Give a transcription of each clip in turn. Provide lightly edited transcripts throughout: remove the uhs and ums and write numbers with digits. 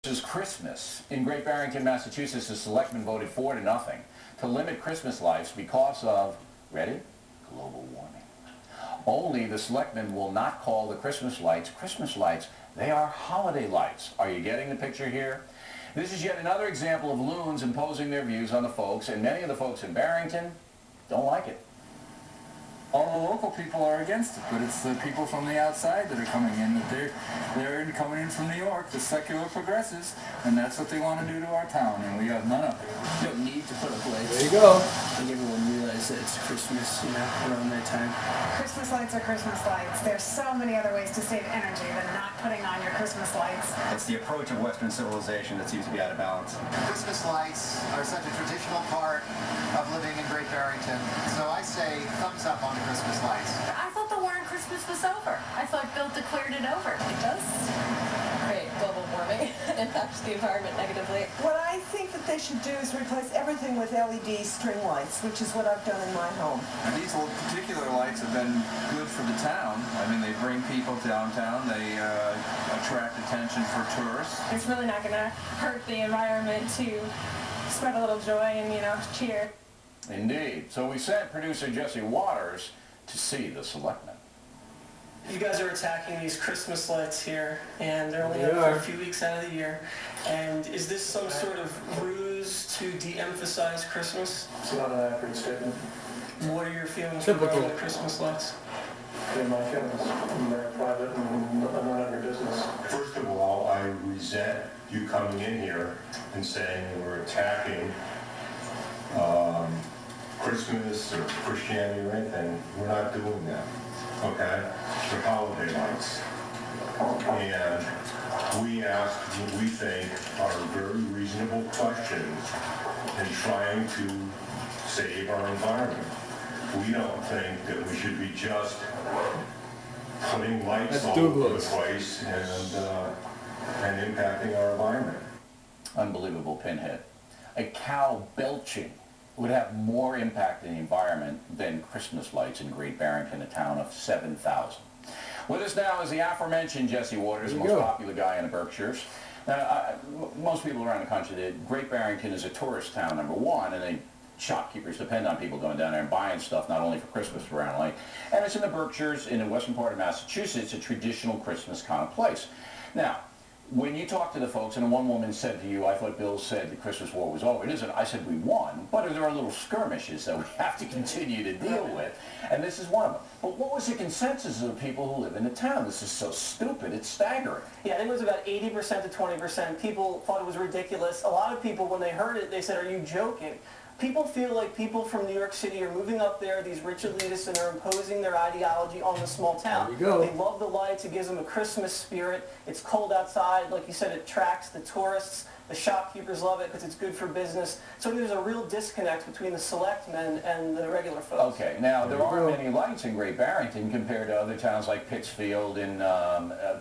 Is Christmas. In Great Barrington, Massachusetts, the selectmen voted 4-0 to limit Christmas lights because of, ready? Global warming. Only the selectmen will not call the Christmas lights. They are holiday lights. Are you getting the picture here? This is yet another example of loons imposing their views on the folks, and many of the folks in Barrington don't like it. All the local people are against it, but it's the people from the outside that are coming in. They're coming in from New York, the secular progressives, and that's what they want to do to our town, and we have none of it. You don't need to put up lights. There you go. I think everyone realizes that it's Christmas, around that time. Christmas lights are Christmas lights. There's so many other ways to save energy than not putting on your Christmas lights. It's the approach of Western civilization that seems to be out of balance. Christmas lights are such a traditional part of living in Great Barrington, so I say thumbs up on the Christmas lights. I thought the war on Christmas was over. I thought Bill declared it over. It does create global warming and impacts the environment negatively. What I think that they should do is replace everything with LED string lights, which is what I've done in my home. And these particular lights have been good for the town. I mean, they bring people downtown. They attract attention for tourists. It's really not going to hurt the environment to spread a little joy and, cheer. Indeed. So we sent producer Jesse Waters to see the selectmen. You guys are attacking these Christmas lights here, and they're only up for a few weeks out of the year. And is this some sort of ruse to de-emphasize Christmas? It's not an accurate statement. What are your feelings regarding the Christmas lights? They're my feelings. They're private and I'm not your business. First of all, I resent you coming in here and saying we're attacking Christmas or Christianity or anything. We're not doing that, okay? They're holiday lights. And we ask what we think are very reasonable questions in trying to save our environment. We don't think that we should be just putting lights all over the place and impacting our environment. Unbelievable pinhead. A cow belching would have more impact in the environment than Christmas lights in Great Barrington, a town of 7,000. With us now is the aforementioned Jesse Waters, the most popular guy in the Berkshires. Now, most people around the country, that Great Barrington is a tourist town, number one, and shopkeepers depend on people going down there and buying stuff, not only for Christmas but around like. And it's in the Berkshires, in the western part of Massachusetts, a traditional Christmas kind of place. Now, when you talk to the folks, and one woman said to you, I thought Bill said the Christmas war was over. It isn't. I said we won, but there are little skirmishes that we have to continue to deal with, and this is one of them. But what was the consensus of the people who live in the town? This is so stupid, it's staggering. Yeah, I think it was about 80% to 20%. People thought it was ridiculous. A lot of people, when they heard it, they said, are you joking? People feel like people from New York City are moving up there, these rich elitists, and are imposing their ideology on the small town. There you go. They love the lights. It gives them a Christmas spirit. It's cold outside. Like you said, it attracts the tourists. The shopkeepers love it because it's good for business. So there's a real disconnect between the selectmen and the regular folks. Okay, now there aren't many lights in Great Barrington compared to other towns like Pittsfield and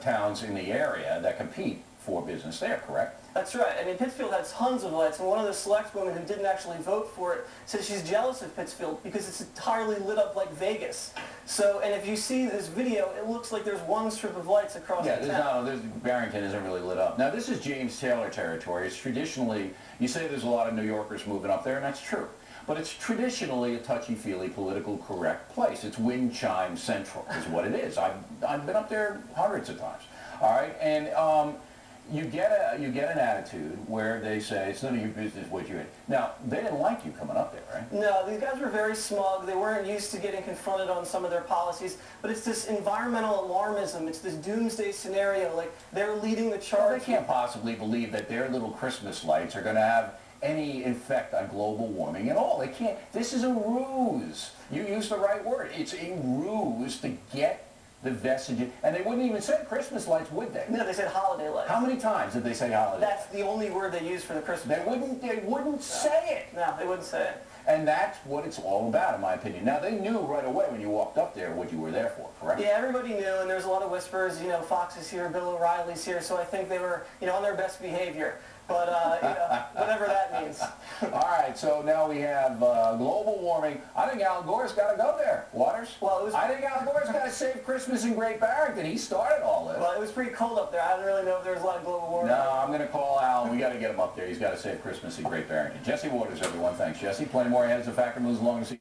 towns in the area that compete for business there, correct? That's right. I mean, Pittsfield has tons of lights, and one of the select women who didn't actually vote for it said she's jealous of Pittsfield because it's entirely lit up like Vegas. So, and if you see this video, it looks like there's one strip of lights across the town. Barrington isn't really lit up. Now, this is James Taylor territory. It's traditionally, you say there's a lot of New Yorkers moving up there, and that's true. But it's traditionally a touchy-feely, political correct place. It's wind chime central is what it is. I've been up there hundreds of times. All right, and you get an attitude where they say it's none of your business what you're in. Now, they didn't like you coming up there, right? No, these guys were very smug. They weren't used to getting confronted on some of their policies. But it's this environmental alarmism. It's this doomsday scenario. Like, they're leading the charge. Well, they can't possibly believe that their little Christmas lights are going to have any effect on global warming at all. They can't. This is a ruse. You used the right word. It's a ruse to get the vestige, and they wouldn't even say Christmas lights, would they? No, they said holiday lights. How many times did they say holiday? That's the only word they used for the Christmas. They wouldn't say it. No, they wouldn't say it. And that's what it's all about, in my opinion. Now, they knew right away when you walked up there what you were there for, correct? Yeah, everybody knew, and there's a lot of whispers, Fox is here, Bill O'Reilly's here, so I think they were, on their best behavior. But, whatever that means. All right, so now we have global warming. I think Al Gore's got to go there. Waters? Well, I think Al Gore's got to save Christmas in Great Barrington. He started all this. Well, it was pretty cold up there. I don't really know if there was a lot of global warming. No, I'm going to call we got to get him up there. He's got to save Christmas in Great Barrington. Jesse Waters, everyone. Thanks, Jesse. Plenty more ahead as the factor moves along.